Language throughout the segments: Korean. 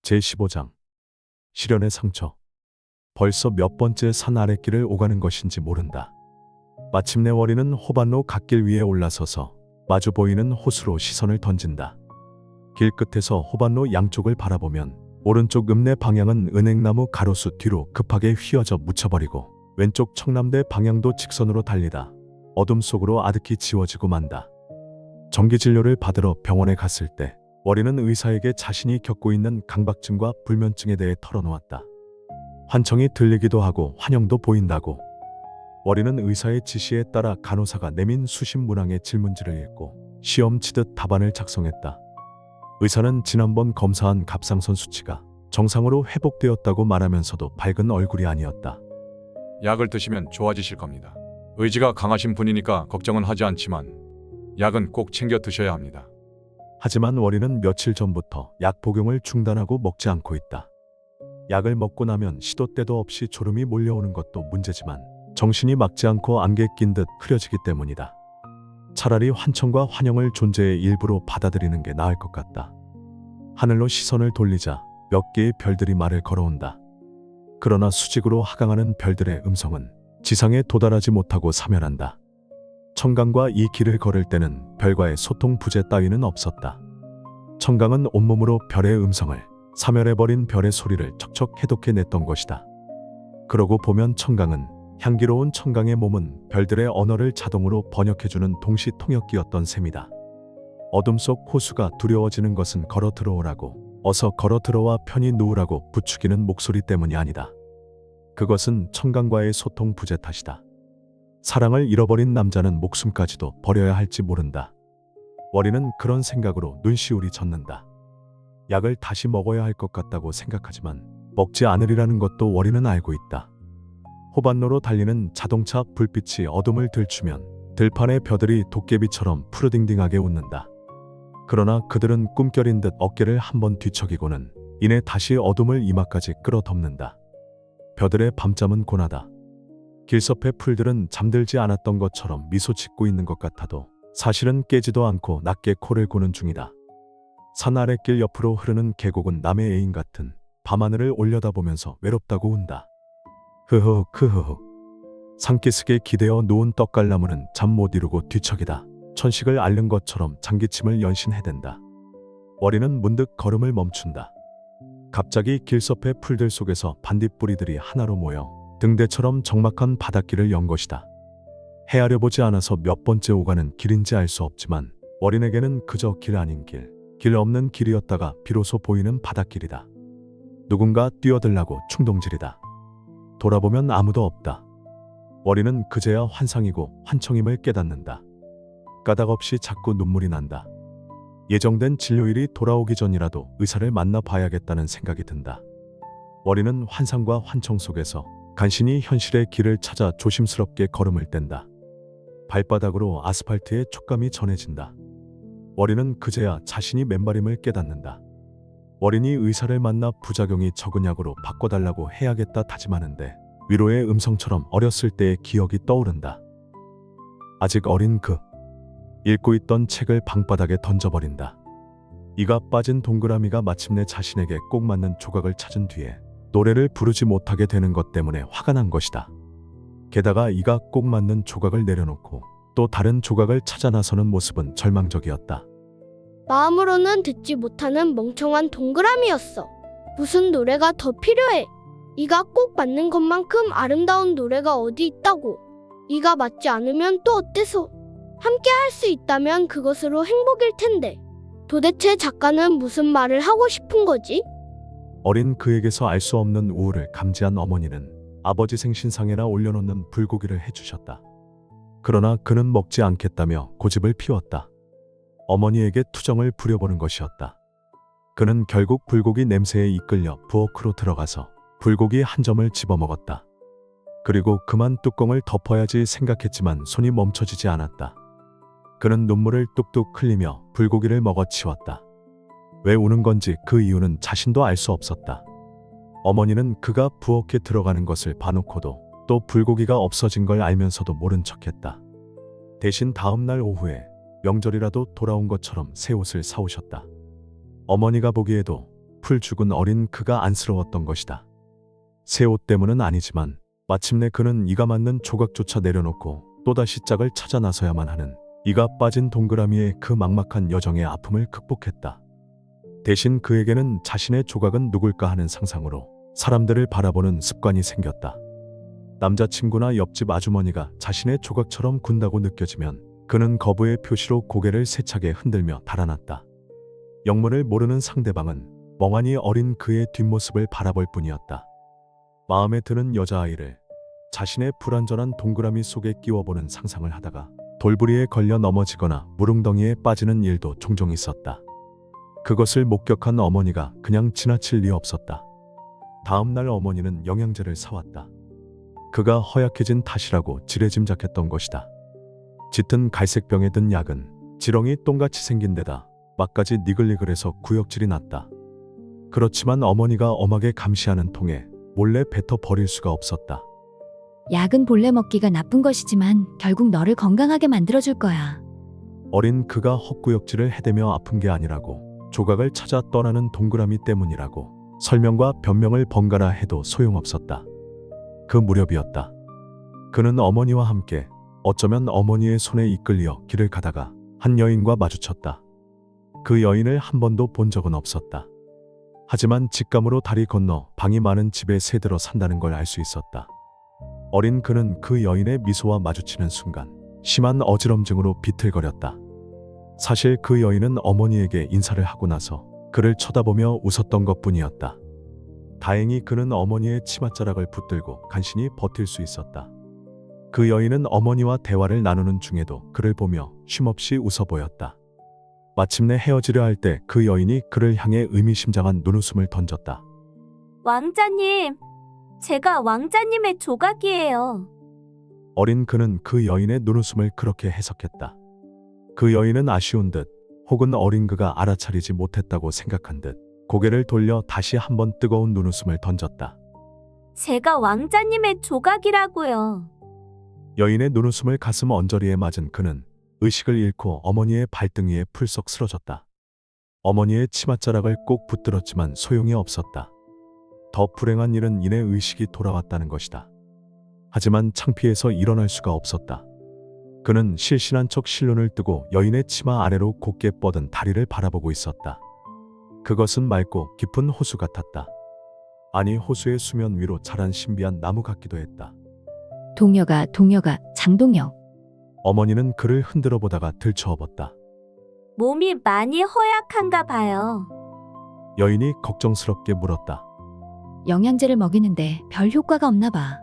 제15장 시련의 상처. 벌써 몇 번째 산 아랫길을 오가는 것인지 모른다. 마침내 월이는 호반로 갓길 위에 올라서서 마주 보이는 호수로 시선을 던진다. 길 끝에서 호반로 양쪽을 바라보면 오른쪽 읍내 방향은 은행나무 가로수 뒤로 급하게 휘어져 묻혀버리고 왼쪽 청남대 방향도 직선으로 달리다 어둠 속으로 아득히 지워지고 만다. 정기진료를 받으러 병원에 갔을 때 월이는 의사에게 자신이 겪고 있는 강박증과 불면증에 대해 털어놓았다. 환청이 들리기도 하고 환영도 보인다고. 월이는 의사의 지시에 따라 간호사가 내민 수십 문항의 질문지를 읽고 시험 치듯 답안을 작성했다. 의사는 지난번 검사한 갑상선 수치가 정상으로 회복되었다고 말하면서도 밝은 얼굴이 아니었다. 약을 드시면 좋아지실 겁니다. 의지가 강하신 분이니까 걱정은 하지 않지만 약은 꼭 챙겨 드셔야 합니다. 하지만 월이는 며칠 전부터 약 복용을 중단하고 먹지 않고 있다. 약을 먹고 나면 시도 때도 없이 졸음이 몰려오는 것도 문제지만 정신이 막지 않고 안개 낀 듯 흐려지기 때문이다. 차라리 환청과 환영을 존재의 일부로 받아들이는 게 나을 것 같다. 하늘로 시선을 돌리자 몇 개의 별들이 말을 걸어온다. 그러나 수직으로 하강하는 별들의 음성은 지상에 도달하지 못하고 사멸한다. 청강과 이 길을 걸을 때는 별과의 소통 부재 따위는 없었다. 청강은 온몸으로 별의 음성을, 사멸해버린 별의 소리를 척척 해독해냈던 것이다. 그러고 보면 청강은, 향기로운 청강의 몸은 별들의 언어를 자동으로 번역해주는 동시통역기였던 셈이다. 어둠 속 호수가 두려워지는 것은 걸어 들어오라고, 어서 걸어 들어와 편히 누우라고 부추기는 목소리 때문이 아니다. 그것은 청강과의 소통 부재 탓이다. 사랑을 잃어버린 남자는 목숨까지도 버려야 할지 모른다. 월이는 그런 생각으로 눈시울이 젖는다. 약을 다시 먹어야 할 것 같다고 생각하지만 먹지 않으리라는 것도 월이는 알고 있다. 호반로로 달리는 자동차 불빛이 어둠을 들추면 들판의 벼들이 도깨비처럼 푸르딩딩하게 웃는다. 그러나 그들은 꿈결인 듯 어깨를 한번 뒤척이고는 이내 다시 어둠을 이마까지 끌어덮는다. 벼들의 밤잠은 고나다. 길섭의 풀들은 잠들지 않았던 것처럼 미소 짓고 있는 것 같아도 사실은 깨지도 않고 낮게 코를 고는 중이다. 산 아랫길 옆으로 흐르는 계곡은 남의 애인 같은 밤하늘을 올려다보면서 외롭다고 운다. 흐흐 크흐흐. 산기슭에 기대어 누운 떡갈나무는 잠 못 이루고 뒤척이다. 천식을 앓는 것처럼 장기침을 연신해댄다. 월이는 문득 걸음을 멈춘다. 갑자기 길섭의 풀들 속에서 반딧불이들이 하나로 모여 등대처럼 적막한 바닷길을 연 것이다. 헤아려 보지 않아서 몇 번째 오가는 길인지 알 수 없지만 월인에게는 그저 길 아닌 길 없는 길이었다가 비로소 보이는 바닷길이다. 누군가 뛰어들라고 충동질이다. 돌아보면 아무도 없다. 월이는 그제야 환상이고 환청임을 깨닫는다. 까닭없이 자꾸 눈물이 난다. 예정된 진료일이 돌아오기 전이라도 의사를 만나 봐야겠다는 생각이 든다. 월이는 환상과 환청 속에서 간신히 현실의 길을 찾아 조심스럽게 걸음을 뗀다. 발바닥으로 아스팔트의 촉감이 전해진다. 월이는 그제야 자신이 맨발임을 깨닫는다. 월인이 의사를 만나 부작용이 적은 약으로 바꿔달라고 해야겠다 다짐하는데 위로의 음성처럼 어렸을 때의 기억이 떠오른다. 아직 어린 읽고 있던 책을 방바닥에 던져버린다. 이가 빠진 동그라미가 마침내 자신에게 꼭 맞는 조각을 찾은 뒤에 노래를 부르지 못하게 되는 것 때문에 화가 난 것이다. 게다가 이가 꼭 맞는 조각을 내려놓고 또 다른 조각을 찾아 나서는 모습은 절망적이었다. 마음으로는 듣지 못하는 멍청한 동그라미였어. 무슨 노래가 더 필요해? 이가 꼭 맞는 것만큼 아름다운 노래가 어디 있다고. 이가 맞지 않으면 또 어때서? 함께 할 수 있다면 그것으로 행복일 텐데. 도대체 작가는 무슨 말을 하고 싶은 거지? 어린 그에게서 알 수 없는 우울을 감지한 어머니는 아버지 생신상에나 올려놓는 불고기를 해주셨다. 그러나 그는 먹지 않겠다며 고집을 피웠다. 어머니에게 투정을 부려보는 것이었다. 그는 결국 불고기 냄새에 이끌려 부엌으로 들어가서 불고기 한 점을 집어먹었다. 그리고 그만 뚜껑을 덮어야지 생각했지만 손이 멈춰지지 않았다. 그는 눈물을 뚝뚝 흘리며 불고기를 먹어치웠다. 왜 우는 건지 그 이유는 자신도 알 수 없었다. 어머니는 그가 부엌에 들어가는 것을 봐놓고도 또 불고기가 없어진 걸 알면서도 모른 척했다. 대신 다음 날 오후에 명절이라도 돌아온 것처럼 새 옷을 사오셨다. 어머니가 보기에도 한풀 죽은 어린 그가 안쓰러웠던 것이다. 새 옷 때문은 아니지만 마침내 그는 이가 맞는 조각조차 내려놓고 또다시 짝을 찾아 나서야만 하는 이가 빠진 동그라미의 그 막막한 여정의 아픔을 극복했다. 대신 그에게는 자신의 조각은 누굴까 하는 상상으로 사람들을 바라보는 습관이 생겼다. 남자친구나 옆집 아주머니가 자신의 조각처럼 군다고 느껴지면 그는 거부의 표시로 고개를 세차게 흔들며 달아났다. 영문을 모르는 상대방은 멍하니 어린 그의 뒷모습을 바라볼 뿐이었다. 마음에 드는 여자아이를 자신의 불완전한 동그라미 속에 끼워보는 상상을 하다가 돌부리에 걸려 넘어지거나 무릉덩이에 빠지는 일도 종종 있었다. 그것을 목격한 어머니가 그냥 지나칠 리 없었다. 다음 날 어머니는 영양제를 사왔다. 그가 허약해진 탓이라고 지레짐작했던 것이다. 짙은 갈색병에 든 약은 지렁이 똥같이 생긴 데다 막까지 니글니글해서 구역질이 났다. 그렇지만 어머니가 엄하게 감시하는 통에 몰래 뱉어 버릴 수가 없었다. 약은 본래 먹기가 나쁜 것이지만 결국 너를 건강하게 만들어줄 거야. 어린 그가 헛구역질을 해대며 아픈 게 아니라고, 조각을 찾아 떠나는 동그라미 때문이라고 설명과 변명을 번갈아 해도 소용없었다. 그 무렵이었다. 그는 어머니와 함께 어쩌면 어머니의 손에 이끌려 길을 가다가 한 여인과 마주쳤다. 그 여인을 한 번도 본 적은 없었다. 하지만 직감으로 다리 건너 방이 많은 집에 새들어 산다는 걸 알 수 있었다. 어린 그는 그 여인의 미소와 마주치는 순간 심한 어지럼증으로 비틀거렸다. 사실 그 여인은 어머니에게 인사를 하고 나서 그를 쳐다보며 웃었던 것뿐이었다. 다행히 그는 어머니의 치맛자락을 붙들고 간신히 버틸 수 있었다. 그 여인은 어머니와 대화를 나누는 중에도 그를 보며 쉼없이 웃어 보였다. 마침내 헤어지려 할 때 그 여인이 그를 향해 의미심장한 눈웃음을 던졌다. 왕자님, 제가 왕자님의 조각이에요. 어린 그는 그 여인의 눈웃음을 그렇게 해석했다. 그 여인은 아쉬운 듯, 혹은 어린 그가 알아차리지 못했다고 생각한 듯 고개를 돌려 다시 한번 뜨거운 눈웃음을 던졌다. 제가 왕자님의 조각이라고요. 여인의 눈웃음을 가슴 언저리에 맞은 그는 의식을 잃고 어머니의 발등 위에 풀썩 쓰러졌다. 어머니의 치맛자락을 꼭 붙들었지만 소용이 없었다. 더 불행한 일은 이내 의식이 돌아왔다는 것이다. 하지만 창피해서 일어날 수가 없었다. 그는 실신한 척 실눈을 뜨고 여인의 치마 아래로 곧게 뻗은 다리를 바라보고 있었다. 그것은 맑고 깊은 호수 같았다. 아니, 호수의 수면 위로 자란 신비한 나무 같기도 했다. 동혁아, 장동혁. 어머니는 그를 흔들어 보다가 들쳐업었다. 몸이 많이 허약한가 봐요. 여인이 걱정스럽게 물었다. 영양제를 먹이는데 별 효과가 없나 봐.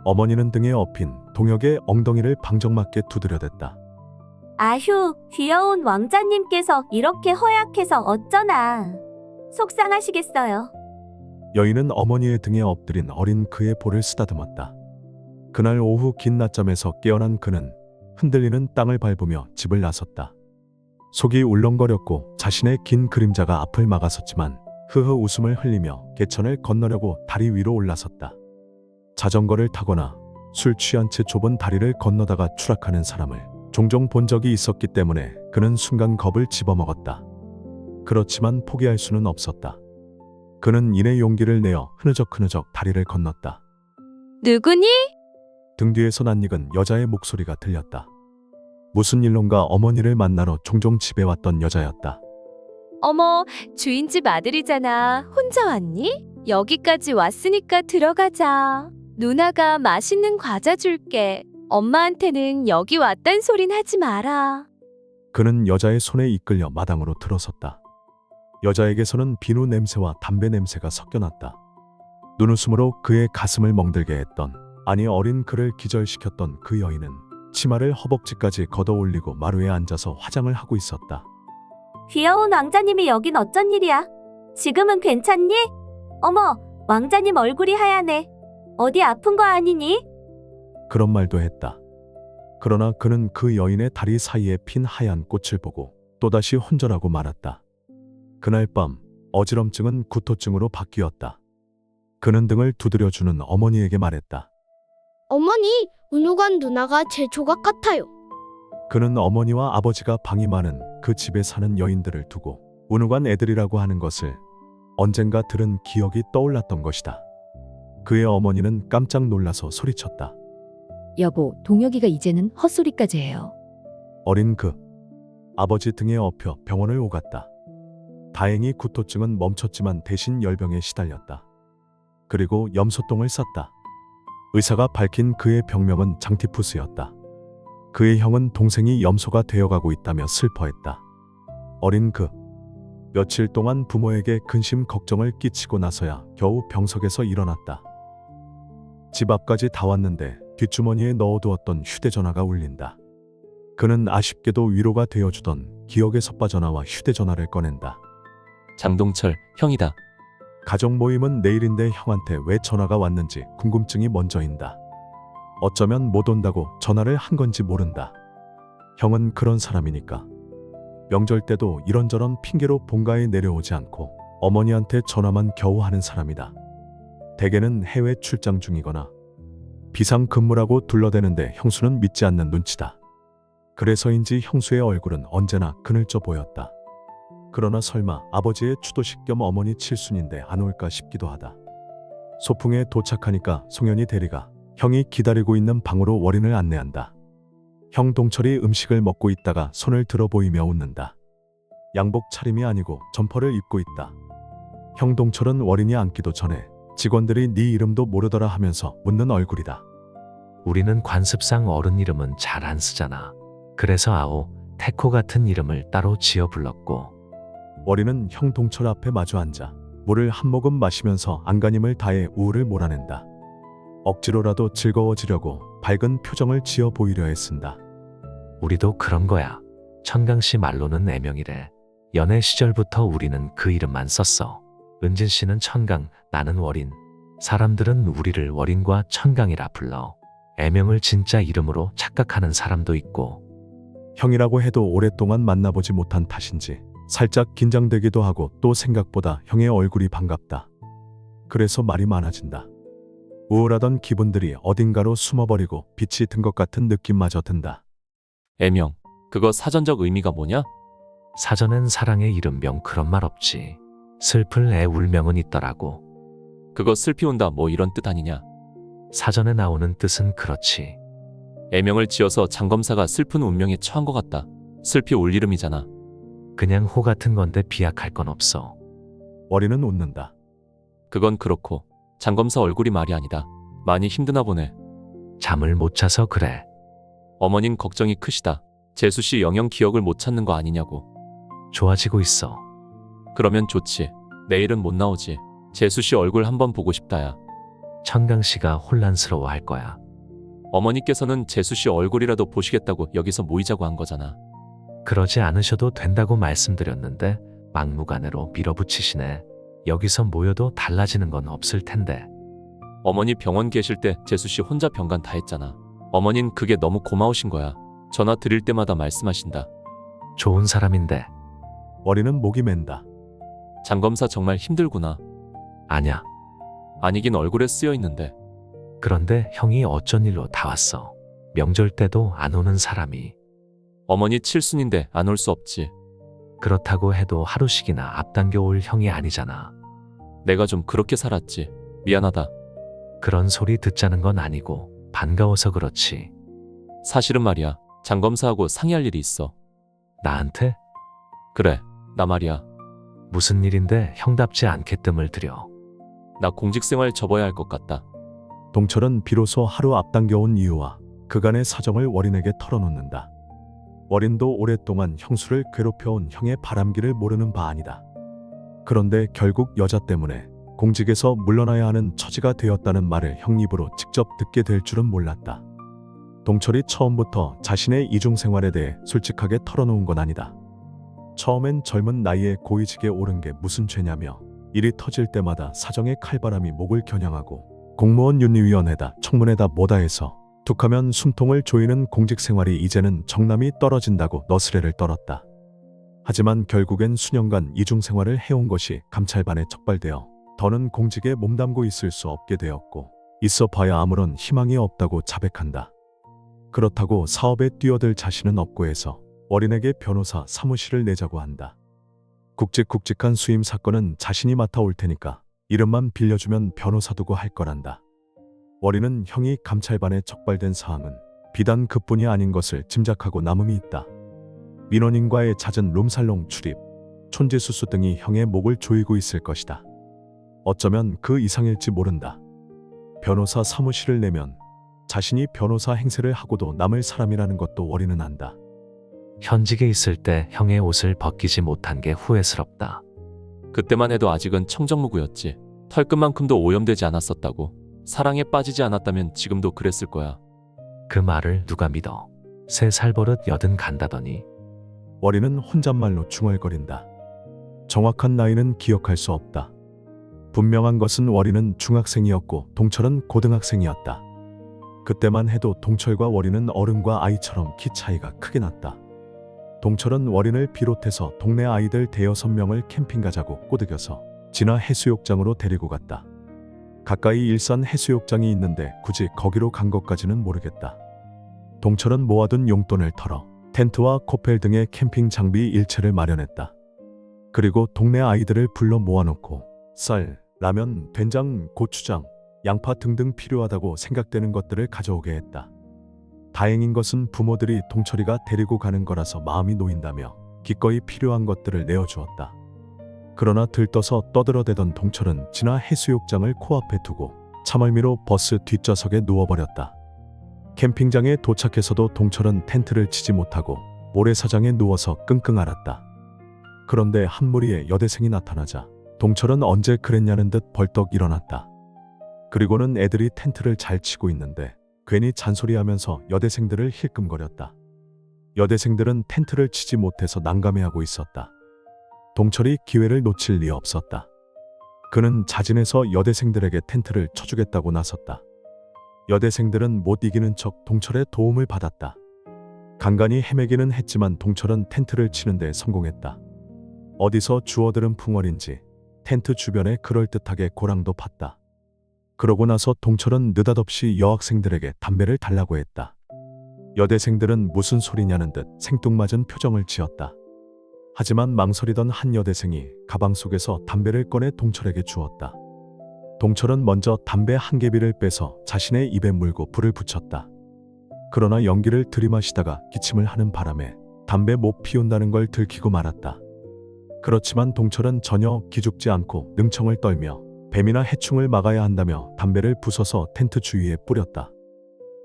어머니는 등에 업힌 동혁의 엉덩이를 방정맞게 두드려댔다. 아휴, 귀여운 왕자님께서 이렇게 허약해서 어쩌나. 속상하시겠어요. 여인은 어머니의 등에 엎드린 어린 그의 볼을 쓰다듬었다. 그날 오후 긴 낮잠에서 깨어난 그는 흔들리는 땅을 밟으며 집을 나섰다. 속이 울렁거렸고 자신의 긴 그림자가 앞을 막았었지만 흐흐 웃음을 흘리며 개천을 건너려고 다리 위로 올라섰다. 자전거를 타거나 술 취한 채 좁은 다리를 건너다가 추락하는 사람을 종종 본 적이 있었기 때문에 그는 순간 겁을 집어먹었다. 그렇지만 포기할 수는 없었다. 그는 이내 용기를 내어 흐느적 다리를 건넜다. 누구니? 등 뒤에서 낯익은 여자의 목소리가 들렸다. 무슨 일론가 어머니를 만나러 종종 집에 왔던 여자였다. 어머, 주인집 아들이잖아. 혼자 왔니? 여기까지 왔으니까 들어가자. 누나가 맛있는 과자 줄게. 엄마한테는 여기 왔단 소린 하지 마라. 그는 여자의 손에 이끌려 마당으로 들어섰다. 여자에게서는 비누 냄새와 담배 냄새가 섞여났다. 눈웃음으로 그의 가슴을 멍들게 했던, 아니 어린 그를 기절시켰던 그 여인은 치마를 허벅지까지 걷어 올리고 마루에 앉아서 화장을 하고 있었다. 귀여운 왕자님이 여긴 어쩐 일이야? 지금은 괜찮니? 어머, 왕자님 얼굴이 하얗네. 어디 아픈 거 아니니? 그런 말도 했다. 그러나 그는 그 여인의 다리 사이에 핀 하얀 꽃을 보고 또다시 혼절하고 말았다. 그날 밤 어지럼증은 구토증으로 바뀌었다. 그는 등을 두드려주는 어머니에게 말했다. 어머니, 은우관 누나가 제 조각 같아요. 그는 어머니와 아버지가 방이 많은 그 집에 사는 여인들을 두고 운우관 애들이라고 하는 것을 언젠가 들은 기억이 떠올랐던 것이다. 그의 어머니는 깜짝 놀라서 소리쳤다. 여보, 동혁이가 이제는 헛소리까지 해요. 어린 그 아버지 등에 업혀 병원을 오갔다. 다행히 구토증은 멈췄지만 대신 열병에 시달렸다. 그리고 염소똥을 쌌다. 의사가 밝힌 그의 병명은 장티푸스였다. 그의 형은 동생이 염소가 되어가고 있다며 슬퍼했다. 어린 그 며칠 동안 부모에게 근심 걱정을 끼치고 나서야 겨우 병석에서 일어났다. 집 앞까지 다 왔는데 뒷주머니에 넣어두었던 휴대전화가 울린다. 그는 아쉽게도 위로가 되어주던 기억의 섭빠전화와 휴대전화를 꺼낸다. 장동철, 형이다. 가족 모임은 내일인데 형한테 왜 전화가 왔는지 궁금증이 먼저인다. 어쩌면 못 온다고 전화를 한 건지 모른다. 형은 그런 사람이니까. 명절 때도 이런저런 핑계로 본가에 내려오지 않고 어머니한테 전화만 겨우 하는 사람이다. 대개는 해외 출장 중이거나 비상근무라고 둘러대는데 형수는 믿지 않는 눈치다. 그래서인지 형수의 얼굴은 언제나 그늘져 보였다. 그러나 설마 아버지의 추도식 겸 어머니 칠순인데 안 올까 싶기도 하다. 소풍에 도착하니까 송현이 대리가 형이 기다리고 있는 방으로 월인을 안내한다. 형 동철이 음식을 먹고 있다가 손을 들어 보이며 웃는다. 양복 차림이 아니고 점퍼를 입고 있다. 형 동철은 월인이 앉기도 전에 직원들이 네 이름도 모르더라 하면서 웃는 얼굴이다. 우리는 관습상 어른 이름은 잘 안 쓰잖아. 그래서 아오, 태코 같은 이름을 따로 지어 불렀고. 월인은 형 동철 앞에 마주 앉아 물을 한 모금 마시면서 안간힘을 다해 우울을 몰아낸다. 억지로라도 즐거워지려고 밝은 표정을 지어 보이려 애쓴다. 우리도 그런 거야. 천강 씨 말로는 애명이래. 연애 시절부터 우리는 그 이름만 썼어. 은진 씨는 천강, 나는 월인. 사람들은 우리를 월인과 천강이라 불러. 애명을 진짜 이름으로 착각하는 사람도 있고. 형이라고 해도 오랫동안 만나보지 못한 탓인지 살짝 긴장되기도 하고 또 생각보다 형의 얼굴이 반갑다. 그래서 말이 많아진다. 우울하던 기분들이 어딘가로 숨어버리고 빛이 든 것 같은 느낌마저 든다. 애명, 그거 사전적 의미가 뭐냐? 사전엔 사랑의 이름명 그런 말 없지. 슬플 애 울명은 있더라고. 그거 슬피 온다 뭐 이런 뜻 아니냐? 사전에 나오는 뜻은 그렇지. 애명을 지어서 장검사가 슬픈 운명에 처한 것 같다. 슬피 올 이름이잖아. 그냥 호 같은 건데 비약할 건 없어. 월인은 웃는다. 그건 그렇고 장검사 얼굴이 말이 아니다. 많이 힘드나 보네. 잠을 못 자서 그래. 어머님 걱정이 크시다. 재수 씨 영영 기억을 못 찾는 거 아니냐고. 좋아지고 있어. 그러면 좋지. 내일은 못 나오지. 재수 씨 얼굴 한번 보고 싶다야. 천강 씨가 혼란스러워 할 거야. 어머니께서는 재수 씨 얼굴이라도 보시겠다고 여기서 모이자고 한 거잖아. 그러지 않으셔도 된다고 말씀드렸는데 막무가내로 밀어붙이시네. 여기서 모여도 달라지는 건 없을 텐데. 어머니 병원 계실 때 재수 씨 혼자 병간 다 했잖아. 어머닌 그게 너무 고마우신 거야. 전화 드릴 때마다 말씀하신다. 좋은 사람인데. 월인은 목이 맨다. 장검사 정말 힘들구나. 아냐. 아니긴 얼굴에 쓰여 있는데. 그런데 형이 어쩐 일로 다 왔어. 명절 때도 안 오는 사람이. 어머니 칠순인데 안 올 수 없지. 그렇다고 해도 하루씩이나 앞당겨 올 형이 아니잖아. 내가 좀 그렇게 살았지. 미안하다. 그런 소리 듣자는 건 아니고 반가워서 그렇지. 사실은 말이야. 장검사하고 상의할 일이 있어. 나한테? 그래. 나 말이야. 무슨 일인데 형답지 않게 뜸을 들여. 나 공직생활 접어야 할 것 같다. 동철은 비로소 하루 앞당겨온 이유와 그간의 사정을 월인에게 털어놓는다. 월인도 오랫동안 형수를 괴롭혀온 형의 바람기를 모르는 바 아니다. 그런데 결국 여자 때문에 공직에서 물러나야 하는 처지가 되었다는 말을 형 입으로 직접 듣게 될 줄은 몰랐다. 동철이 처음부터 자신의 이중생활에 대해 솔직하게 털어놓은 건 아니다. 처음엔 젊은 나이에 고위직에 오른 게 무슨 죄냐며 일이 터질 때마다 사정의 칼바람이 목을 겨냥하고 공무원 윤리위원회다 청문회다 뭐다 해서 툭하면 숨통을 조이는 공직생활이 이제는 정남이 떨어진다고 너스레를 떨었다. 하지만 결국엔 수년간 이중생활을 해온 것이 감찰반에 적발되어 더는 공직에 몸담고 있을 수 없게 되었고 있어 봐야 아무런 희망이 없다고 자백한다. 그렇다고 사업에 뛰어들 자신은 없고 해서 월인에게 변호사 사무실을 내자고 한다. 굵직굵직한 수임 사건은 자신이 맡아올 테니까 이름만 빌려주면 변호사 두고 할 거란다. 월이는 형이 감찰반에 적발된 사항은 비단 그뿐이 아닌 것을 짐작하고 남음이 있다. 민원인과의 잦은 룸살롱 출입, 촌지수수 등이 형의 목을 조이고 있을 것이다. 어쩌면 그 이상일지 모른다. 변호사 사무실을 내면 자신이 변호사 행세를 하고도 남을 사람이라는 것도 월이는 안다. 현직에 있을 때 형의 옷을 벗기지 못한 게 후회스럽다. 그때만 해도 아직은 청정무구였지. 털끝만큼도 오염되지 않았었다고. 사랑에 빠지지 않았다면 지금도 그랬을 거야. 그 말을 누가 믿어. 새 살버릇 여든 간다더니. 월이는 혼잣말로 중얼거린다. 정확한 나이는 기억할 수 없다. 분명한 것은 월이는 중학생이었고 동철은 고등학생이었다. 그때만 해도 동철과 월이는 어른과 아이처럼 키 차이가 크게 났다. 동철은 월인을 비롯해서 동네 아이들 대여섯 명을 캠핑 가자고 꼬드겨서 진화 해수욕장으로 데리고 갔다. 가까이 일산 해수욕장이 있는데 굳이 거기로 간 것까지는 모르겠다. 동철은 모아둔 용돈을 털어 텐트와 코펠 등의 캠핑 장비 일체를 마련했다. 그리고 동네 아이들을 불러 모아놓고 쌀, 라면, 된장, 고추장, 양파 등등 필요하다고 생각되는 것들을 가져오게 했다. 다행인 것은 부모들이 동철이가 데리고 가는 거라서 마음이 놓인다며 기꺼이 필요한 것들을 내어주었다. 그러나 들떠서 떠들어대던 동철은 진화 해수욕장을 코앞에 두고 차멀미로 버스 뒷좌석에 누워버렸다. 캠핑장에 도착해서도 동철은 텐트를 치지 못하고 모래사장에 누워서 끙끙 앓았다. 그런데 한 무리의 여대생이 나타나자 동철은 언제 그랬냐는 듯 벌떡 일어났다. 그리고는 애들이 텐트를 잘 치고 있는데 괜히 잔소리하면서 여대생들을 힐끔거렸다. 여대생들은 텐트를 치지 못해서 난감해하고 있었다. 동철이 기회를 놓칠 리 없었다. 그는 자진해서 여대생들에게 텐트를 쳐주겠다고 나섰다. 여대생들은 못 이기는 척 동철의 도움을 받았다. 간간히 헤매기는 했지만 동철은 텐트를 치는데 성공했다. 어디서 주워들은 풍월인지 텐트 주변에 그럴듯하게 고랑도 팠다. 그러고 나서 동철은 느닷없이 여학생들에게 담배를 달라고 했다. 여대생들은 무슨 소리냐는 듯 생뚱맞은 표정을 지었다. 하지만 망설이던 한 여대생이 가방 속에서 담배를 꺼내 동철에게 주었다. 동철은 먼저 담배 한 개비를 빼서 자신의 입에 물고 불을 붙였다. 그러나 연기를 들이마시다가 기침을 하는 바람에 담배 못 피운다는 걸 들키고 말았다. 그렇지만 동철은 전혀 기죽지 않고 능청을 떨며 뱀이나 해충을 막아야 한다며 담배를 부숴서 텐트 주위에 뿌렸다.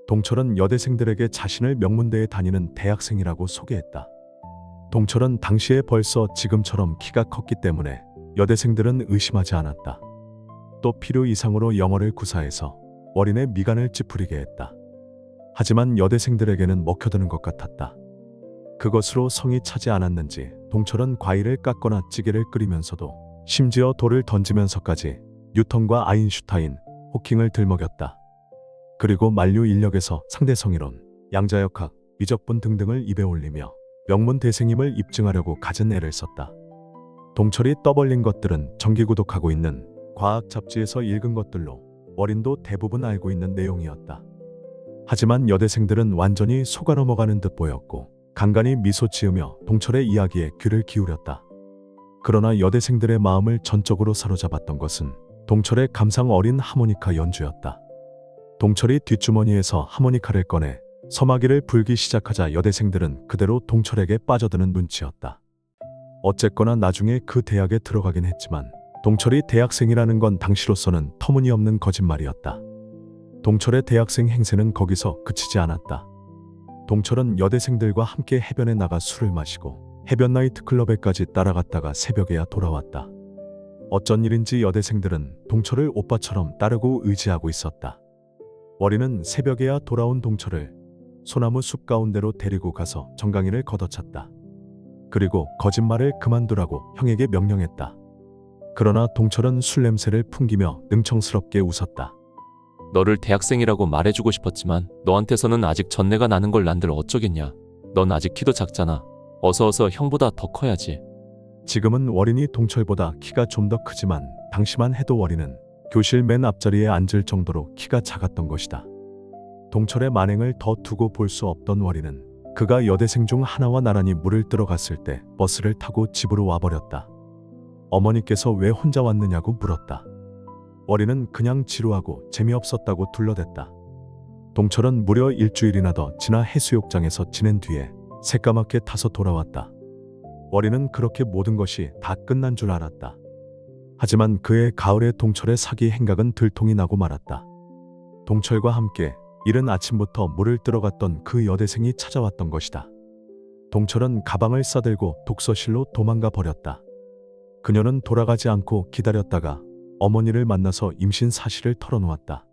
동철은 여대생들에게 자신을 명문대에 다니는 대학생이라고 소개했다. 동철은 당시에 벌써 지금처럼 키가 컸기 때문에 여대생들은 의심하지 않았다. 또 필요 이상으로 영어를 구사해서 월인의 미간을 찌푸리게 했다. 하지만 여대생들에게는 먹혀드는 것 같았다. 그것으로 성이 차지 않았는지 동철은 과일을 깎거나 찌개를 끓이면서도 심지어 돌을 던지면서까지 뉴턴과 아인슈타인, 호킹을 들먹였다. 그리고 만류 인력에서 상대성이론, 양자역학, 미적분 등등을 입에 올리며 명문 대생임을 입증하려고 갖은 애를 썼다. 동철이 떠벌린 것들은 정기구독하고 있는 과학 잡지에서 읽은 것들로 월인도 대부분 알고 있는 내용이었다. 하지만 여대생들은 완전히 속아 넘어가는 듯 보였고 간간히 미소 지으며 동철의 이야기에 귀를 기울였다. 그러나 여대생들의 마음을 전적으로 사로잡았던 것은 동철의 감상 어린 하모니카 연주였다. 동철이 뒷주머니에서 하모니카를 꺼내 서마기를 불기 시작하자 여대생들은 그대로 동철에게 빠져드는 눈치였다. 어쨌거나 나중에 그 대학에 들어가긴 했지만 동철이 대학생이라는 건 당시로서는 터무니없는 거짓말이었다. 동철의 대학생 행세는 거기서 그치지 않았다. 동철은 여대생들과 함께 해변에 나가 술을 마시고 해변 나이트 클럽에까지 따라갔다가 새벽에야 돌아왔다. 어쩐 일인지 여대생들은 동철을 오빠처럼 따르고 의지하고 있었다. 월이는 새벽에야 돌아온 동철을 소나무 숲 가운데로 데리고 가서 정강이를 걷어찼다. 그리고 거짓말을 그만두라고 형에게 명령했다. 그러나 동철은 술 냄새를 풍기며 능청스럽게 웃었다. 너를 대학생이라고 말해주고 싶었지만 너한테서는 아직 전내가 나는 걸 난들 어쩌겠냐. 넌 아직 키도 작잖아. 어서 형보다 더 커야지. 지금은 월인이 동철보다 키가 좀 더 크지만 당시만 해도 월이는 교실 맨 앞자리에 앉을 정도로 키가 작았던 것이다. 동철의 만행을 더 두고 볼 수 없던 월이는 그가 여대생 중 하나와 나란히 물을 뜨러 갔을 때 버스를 타고 집으로 와버렸다. 어머니께서 왜 혼자 왔느냐고 물었다. 월이는 그냥 지루하고 재미없었다고 둘러댔다. 동철은 무려 일주일이나 더 지나 해수욕장에서 지낸 뒤에 새까맣게 타서 돌아왔다. 월이는 그렇게 모든 것이 다 끝난 줄 알았다. 하지만 그의 가을의 동철의 사기 행각은 들통이 나고 말았다. 동철과 함께 이른 아침부터 물을 들어갔던 그 여대생이 찾아왔던 것이다. 동철은 가방을 싸들고 독서실로 도망가 버렸다. 그녀는 돌아가지 않고 기다렸다가 어머니를 만나서 임신 사실을 털어놓았다.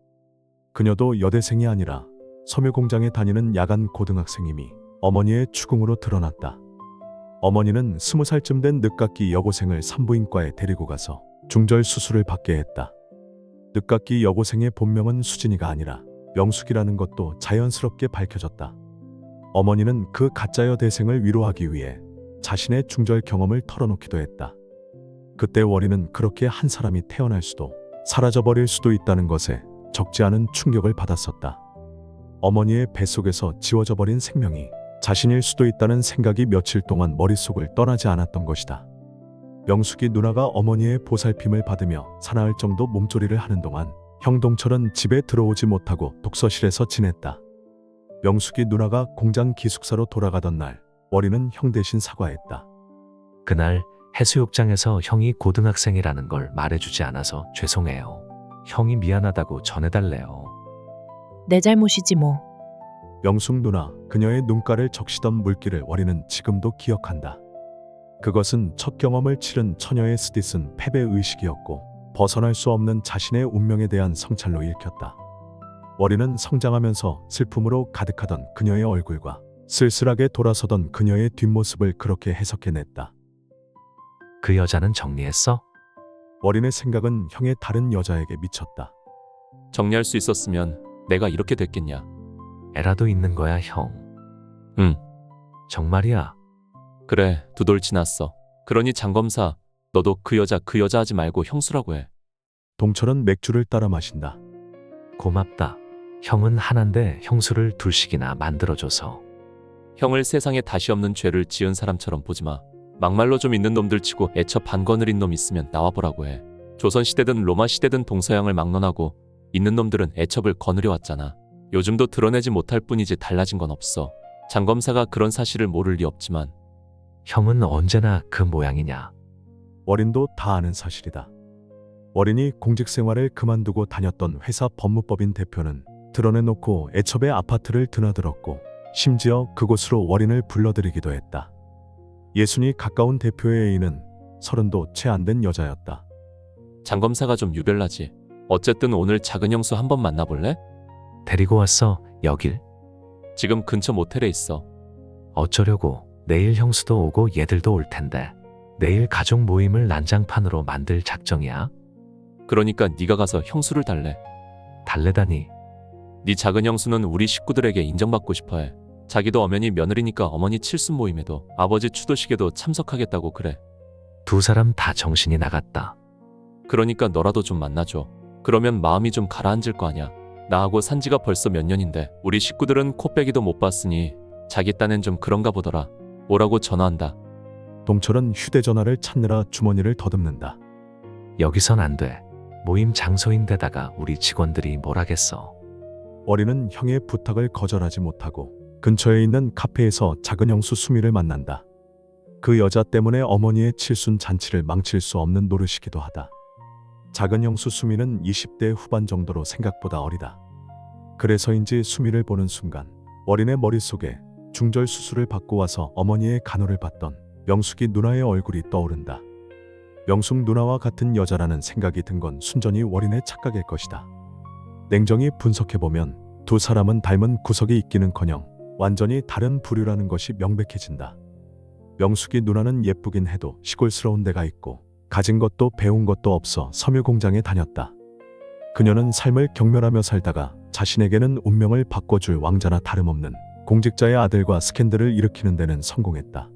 그녀도 여대생이 아니라 섬유공장에 다니는 야간 고등학생임이 어머니의 추궁으로 드러났다. 어머니는 20살쯤 된 늦깎이 여고생을 산부인과에 데리고 가서 중절 수술을 받게 했다. 늦깎이 여고생의 본명은 수진이가 아니라 명숙이라는 것도 자연스럽게 밝혀졌다. 어머니는 그 가짜 여대생을 위로하기 위해 자신의 중절 경험을 털어놓기도 했다. 그때 월이는 그렇게 한 사람이 태어날 수도 사라져버릴 수도 있다는 것에 적지 않은 충격을 받았었다. 어머니의 뱃속에서 지워져 버린 생명이 자신일 수도 있다는 생각이 며칠 동안 머릿속을 떠나지 않았던 것이다. 명숙이 누나가 어머니의 보살핌을 받으며 사나울 정도 몸조리를 하는 동안 형 동철은 집에 들어오지 못하고 독서실에서 지냈다. 명숙이 누나가 공장 기숙사로 돌아가던 날 월이는 형 대신 사과했다. 그날 해수욕장에서 형이 고등학생이라는 걸 말해주지 않아서 죄송해요. 형이 미안하다고 전해달래요. 내 잘못이지 뭐. 명숙 누나, 그녀의 눈가를 적시던 물기를 월이는 지금도 기억한다. 그것은 첫 경험을 치른 처녀의 쓰디쓴 패배의식이었고 벗어날 수 없는 자신의 운명에 대한 성찰로 읽혔다. 월이는 성장하면서 슬픔으로 가득하던 그녀의 얼굴과 쓸쓸하게 돌아서던 그녀의 뒷모습을 그렇게 해석해냈다. 그 여자는 정리했어? 월인의 생각은 형의 다른 여자에게 미쳤다. 정리할 수 있었으면 내가 이렇게 됐겠냐. 애라도 있는 거야, 형. 응. 정말이야. 그래, 2돌 지났어. 그러니 장검사, 너도 그 여자 하지 말고 형수라고 해. 동철은 맥주를 따라 마신다. 고맙다. 형은 하나인데 형수를 둘씩이나 만들어줘서. 형을 세상에 다시 없는 죄를 지은 사람처럼 보지 마. 막말로 좀 있는 놈들 치고 애처 반거느린 놈 있으면 나와보라고 해. 조선시대든 로마시대든 동서양을 막론하고 있는 놈들은 애첩을 거느려 왔잖아. 요즘도 드러내지 못할 뿐이지 달라진 건 없어. 장검사가 그런 사실을 모를 리 없지만. 형은 언제나 그 모양이냐. 월인도 다 아는 사실이다. 월인이 공직 생활을 그만두고 다녔던 회사 법무법인 대표는 드러내놓고 애첩의 아파트를 드나들었고 심지어 그곳으로 월인을 불러들이기도 했다. 예순이 가까운 대표의 애인은 30도 채 안 된 여자였다. 장검사가 좀 유별나지. 어쨌든 오늘 작은 형수 한번 만나볼래? 데리고 왔어, 여길. 지금 근처 모텔에 있어. 어쩌려고. 내일 형수도 오고 얘들도 올 텐데. 내일 가족 모임을 난장판으로 만들 작정이야. 그러니까 네가 가서 형수를 달래. 달래다니. 네 작은 형수는 우리 식구들에게 인정받고 싶어해. 자기도 엄연히 며느리니까 어머니 칠순 모임에도 아버지 추도식에도 참석하겠다고 그래. 2 사람 다 정신이 나갔다. 그러니까 너라도 좀 만나줘. 그러면 마음이 좀 가라앉을 거 아냐. 나하고 산지가 벌써 몇 년인데 우리 식구들은 코빼기도 못 봤으니 자기 딴엔 좀 그런가 보더라. 오라고 전화한다. 동철은 휴대전화를 찾느라 주머니를 더듬는다. 여기선 안 돼. 모임 장소인데다가 우리 직원들이 뭘 하겠어. 월이는 형의 부탁을 거절하지 못하고 근처에 있는 카페에서 작은 형수 수미를 만난다. 그 여자 때문에 어머니의 칠순 잔치를 망칠 수 없는 노릇이기도 하다. 작은 형수 수미는 20대 후반 정도로 생각보다 어리다. 그래서인지 수미를 보는 순간 월인의 머릿속에 중절 수술을 받고 와서 어머니의 간호를 받던 명숙이 누나의 얼굴이 떠오른다. 명숙 누나와 같은 여자라는 생각이 든 건 순전히 월인의 착각일 것이다. 냉정히 분석해보면 2 사람은 닮은 구석이 있기는커녕 완전히 다른 부류라는 것이 명백해진다. 명숙이 누나는 예쁘긴 해도 시골스러운 데가 있고 가진 것도 배운 것도 없어 섬유공장에 다녔다. 그녀는 삶을 경멸하며 살다가 자신에게는 운명을 바꿔줄 왕자나 다름없는 공직자의 아들과 스캔들을 일으키는 데는 성공했다.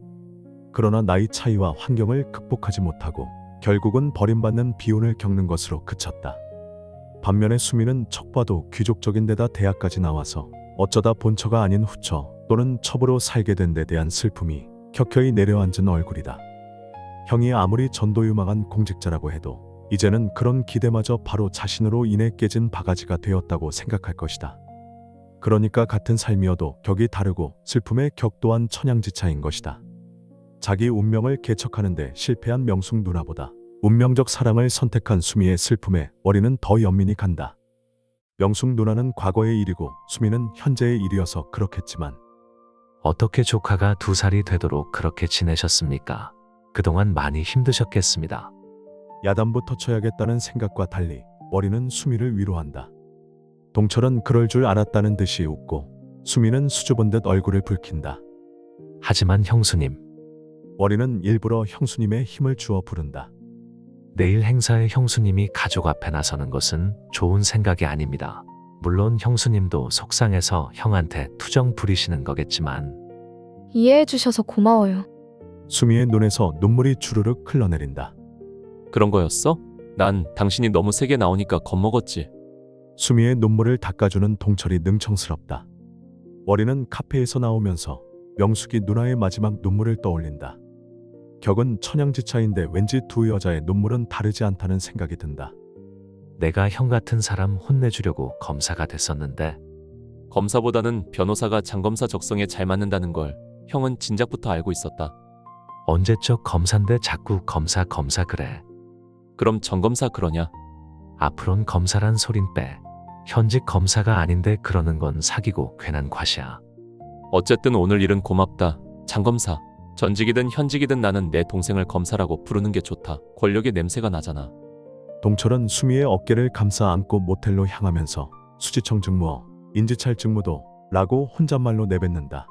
그러나 나이 차이와 환경을 극복하지 못하고 결국은 버림받는 비운을 겪는 것으로 그쳤다. 반면에 수미는 척 봐도 귀족적인 데다 대학까지 나와서 어쩌다 본처가 아닌 후처 또는 첩으로 살게 된 데 대한 슬픔이 켜켜이 내려앉은 얼굴이다. 형이 아무리 전도유망한 공직자라고 해도 이제는 그런 기대마저 바로 자신으로 인해 깨진 바가지가 되었다고 생각할 것이다. 그러니까 같은 삶이어도 격이 다르고 슬픔의 격 또한 천양지차인 것이다. 자기 운명을 개척하는데 실패한 명숙 누나보다 운명적 사랑을 선택한 수미의 슬픔에 월이는 더 연민이 간다. 명숙 누나는 과거의 일이고 수미는 현재의 일이어서 그렇겠지만 어떻게 조카가 2살이 되도록 그렇게 지내셨습니까? 그동안 많이 힘드셨겠습니다. 야단부터 쳐야겠다는 생각과 달리 월이는 수미를 위로한다. 동철은 그럴 줄 알았다는 듯이 웃고 수미는 수줍은 듯 얼굴을 붉힌다. 하지만 형수님, 월이는 일부러 형수님의 힘을 주어 부른다. 내일 행사에 형수님이 가족 앞에 나서는 것은 좋은 생각이 아닙니다. 물론 형수님도 속상해서 형한테 투정 부리시는 거겠지만 이해해 주셔서 고마워요. 수미의 눈에서 눈물이 주르륵 흘러내린다. 그런 거였어? 난 당신이 너무 세게 나오니까 겁먹었지. 수미의 눈물을 닦아주는 동철이 능청스럽다. 월이는 카페에서 나오면서 명숙이 누나의 마지막 눈물을 떠올린다. 격은 천양지차인데 왠지 두 여자의 눈물은 다르지 않다는 생각이 든다. 내가 형 같은 사람 혼내주려고 검사가 됐었는데 검사보다는 변호사가 장검사 적성에 잘 맞는다는 걸 형은 진작부터 알고 있었다. 언제적 검사인데 자꾸 검사 그래. 그럼 전검사 그러냐? 앞으론 검사란 소린 빼. 현직 검사가 아닌데 그러는 건 사기고 괜한 과시야. 어쨌든 오늘 일은 고맙다. 장검사. 전직이든 현직이든 나는 내 동생을 검사라고 부르는 게 좋다. 권력의 냄새가 나잖아. 동철은 수미의 어깨를 감싸 안고 모텔로 향하면서 수지청 직무어, 인지찰 직무도 라고 혼잣말로 내뱉는다.